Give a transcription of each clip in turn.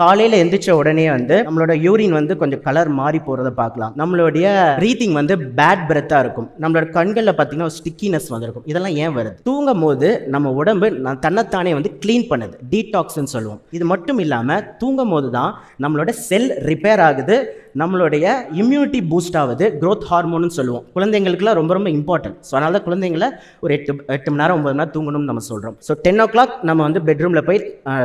காலையில் எந்திரிச்ச உடனே வந்து நம்மளோட யூரின் வந்து கொஞ்சம் கலர் மாறி போகிறத பார்க்கலாம். நம்மளுடைய ப்ரீத்திங் வந்து பேட் பிரெத்தாக இருக்கும். நம்மளோட கண்களில் பார்த்தீங்கன்னா ஸ்டிக்கினஸ் வந்திருக்கும். இதெல்லாம் ஏன் வருது? தூங்கும் போது நம்ம உடம்பு தன்னைத்தானே வந்து க்ளீன் பண்ணுது, டீடாக்ஸ்ன்னு சொல்லுவோம். இது மட்டும் இல்லாமல் தூங்கும் போது தான் நம்மளோட செல் ரிப்பேர் ஆகுது, நம்மளுடைய இம்யூனிட்டி பூஸ்ட் ஆகுது, க்ரோத் ஹார்மோன்னு சொல்லுவோம். குழந்தைங்களுக்குலாம் ரொம்ப ரொம்ப இம்பார்ட்டன்ட். ஸோ அதனால தான் குழந்தைங்களை ஒரு 8 மணி நேரம் 9 மணி நேரம் தூங்கணும்னு நம்ம சொல்கிறோம். ஸோ 10 o'clock நம்ம வந்து பெட்ரூமில் போய்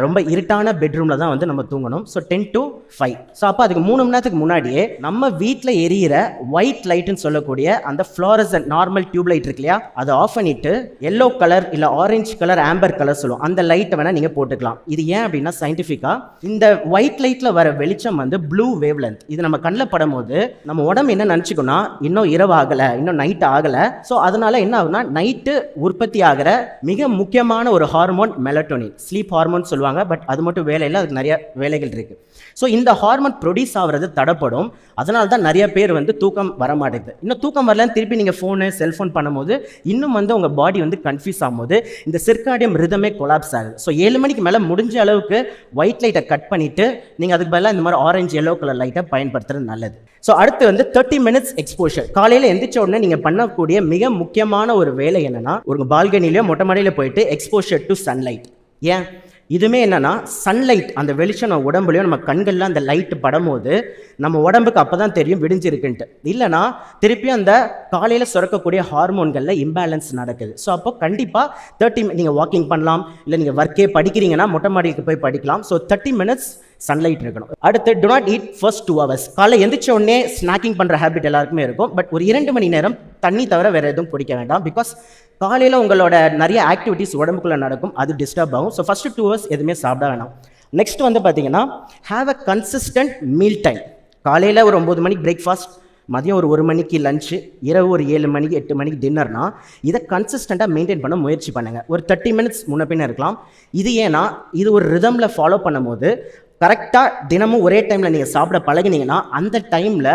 ரொம்ப இருட்டான பெட்ரூமில் தான் வந்து நம்ம தூங்கணும். So 10 to 5. ஸோ அப்போ அதுக்கு 3 மணி நேரத்துக்கு முன்னாடியே நம்ம வீட்டில் எரியிற ஒயிட் லைட்டுன்னு சொல்லக்கூடிய அந்த ஃப்ளோரசன்ட் நார்மல் டியூப் லைட் இருக்கு இல்லையா, அதை ஆஃப் பண்ணிட்டு எல்லோ கலர் இல்லை ஆரஞ்சு கலர் ஆம்பர் கலர் சொல்லுவோம், அந்த லைட்டை வேணால் நீங்கள் போட்டுக்கலாம். இது ஏன் அப்படின்னா சயின்டிஃபிக்காக இந்த ஒயிட் லைட்டில் வர வெளிச்சம் வந்து ப்ளூ வேவ் லென்த். இது நம்ம கண்ணில் படும்போது நம்ம உடம்பு என்ன நினச்சிக்கோன்னா இன்னும் இரவு ஆகலை, இன்னும் நைட் ஆகலை. ஸோ அதனால என்ன ஆகுனா நைட்டு உற்பத்தி ஆகிற மிக முக்கியமான ஒரு ஹார்மோன் மெலட்டோனின், ஸ்லீப் ஹார்மோன் சொல்லுவாங்க. பட் அது மட்டும் வேலை இல்லை, அதுக்கு நிறைய வேலைகள் இருக்குது. ஸோ இந்த ஹார்மோன் ப்ரொடியூஸ் ஆகிறது தடைப்படும். அதனால தான் நிறைய பேர் வந்து தூக்கம் வர மாட்டேங்குது. இன்னும் தூக்கம் வரலன்னு திருப்பி நீங்கள் ஃபோனு செல்ஃபோன் பண்ணும்போது இன்னும் வந்து உங்கள் பாடி வந்து கன்ஃபியூஸ் ஆகும்போது இந்த சிர்காடியம் ரிதமே கொலாப்ஸ் ஆகுது. ஸோ 7 மணிக்கு மேலே முடிஞ்ச அளவுக்கு ஒயிட் லைட்டை கட் பண்ணிவிட்டு நீங்கள் அதுக்கு பதிலாக இந்த மாதிரி ஆரஞ்சு எல்லோ கலர் லைட்டை பயன்படுத்துறது நல்லது. ஸோ அடுத்து வந்து 30 minutes எக்ஸ்போஷர். காலையில் எந்திரிச்ச உடனே நீங்கள் பண்ணக்கூடிய மிக முக்கியமான ஒரு வேலை என்னன்னா, ஒரு பால்கனிலையோ மொட்டை மாடியில் போயிட்டு எக்ஸ்போஷர் டு சன்லைட். ஏன் இதுவுமே என்னன்னா, சன்லைட் அந்த வெளிச்சம் நம்ம உடம்புலையும் நம்ம கண்கள்லாம் அந்த லைட்டு படும்போது நம்ம உடம்புக்கு அப்போ தான் தெரியும் விடிஞ்சிருக்குன்ட்டு. இல்லைனா திருப்பியும் அந்த காலையில் சுரக்கக்கூடிய ஹார்மோன்களில் இம்பேலன்ஸ் நடக்குது. ஸோ அப்போ கண்டிப்பாக 30 நீங்கள் வாக்கிங் பண்ணலாம், இல்லை நீங்கள் ஒர்க்கே படிக்கிறீங்கன்னா மொட்டை மாடிக்கு போய் படிக்கலாம். ஸோ 30 minutes சன்லைட் இருக்கணும். அடுத்து to not eat first 2 hours. காலை எந்திரிச்ச உடனே ஸ்நாக்கிங் பண்ணுற ஹேபிட் எல்லாருக்குமே இருக்கும். பட் ஒரு 2 மணி நேரம் தண்ணி தவிர வேறு எதுவும் குடிக்க வேண்டாம். பிகாஸ் காலையில் உங்களோட நிறைய ஆக்டிவிட்டீஸ் உடம்புக்குள்ளே நடக்கும், அது டிஸ்டர்ப் ஆகும். ஸோ ஃபஸ்ட்டு 2 hours எதுவுமே சாப்பிட வேணாம். நெக்ஸ்ட் வந்து பார்த்தீங்கன்னா have a consistent meal time. காலையில் ஒரு 9 மணிக்கு பிரேக்ஃபாஸ்ட், மதியம் ஒரு 1 மணிக்கு லஞ்சு, இரவு ஒரு 7 மணிக்கு 8 மணிக்கு டின்னர்னா இதை கன்சிஸ்டண்ட்டாக மெயின்டைன் பண்ண முயற்சி பண்ணுங்கள். ஒரு 30 minutes முன்ன பின்ன இருக்கலாம். இது ஏன்னா இது ஒரு ரிதமில் ஃபாலோ பண்ணும்போது கரெக்டாக தினமும் ஒரே டைமில் நீங்கள் சாப்பிட பழகினீங்கன்னா அந்த டைமில்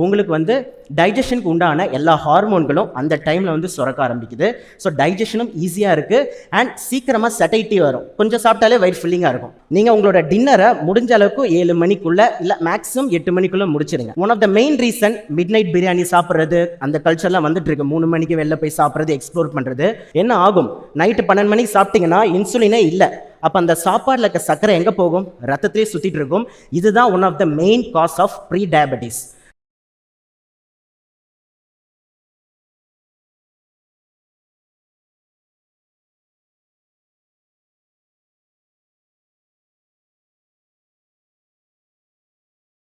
உங்களுக்கு வந்து டைஜஷனுக்கு உண்டான எல்லா ஹார்மோன்களும் அந்த டைமில் வந்து சுரக்க ஆரம்பிக்குது. ஸோ டைஜஷனும் ஈஸியாக இருக்குது அண்ட் சீக்கிரமாக சட்டைட்டி வரும். கொஞ்சம் சாப்பிட்டாலே வயிறு ஃபில்லிங்காக இருக்கும். நீங்கள் உங்களோட டின்னரை முடிஞ்ச அளவுக்கு 7 மணிக்குள்ளே இல்லை மேக்ஸிமம் 8 மணிக்குள்ளே முடிச்சிடுங்க. One of the main reason midnight biryani சாப்பிட்றது அந்த கல்ச்சர்லாம் வந்துட்டு இருக்கு. 3 மணிக்கு வெளில போய் சாப்பிட்றது, எக்ஸ்ப்ளோர் பண்ணுறது. என்ன ஆகும், நைட்டு 12 மணிக்கு சாப்பிட்டீங்கன்னா இன்சுலினே இல்லை. அப்போ அந்த சாப்பாடில் இருக்க சர்க்கரை எங்கே போகும்? ரத்தத்திலே சுற்றிட்டு இருக்கும். இதுதான் one of the main cause of pre diabetes.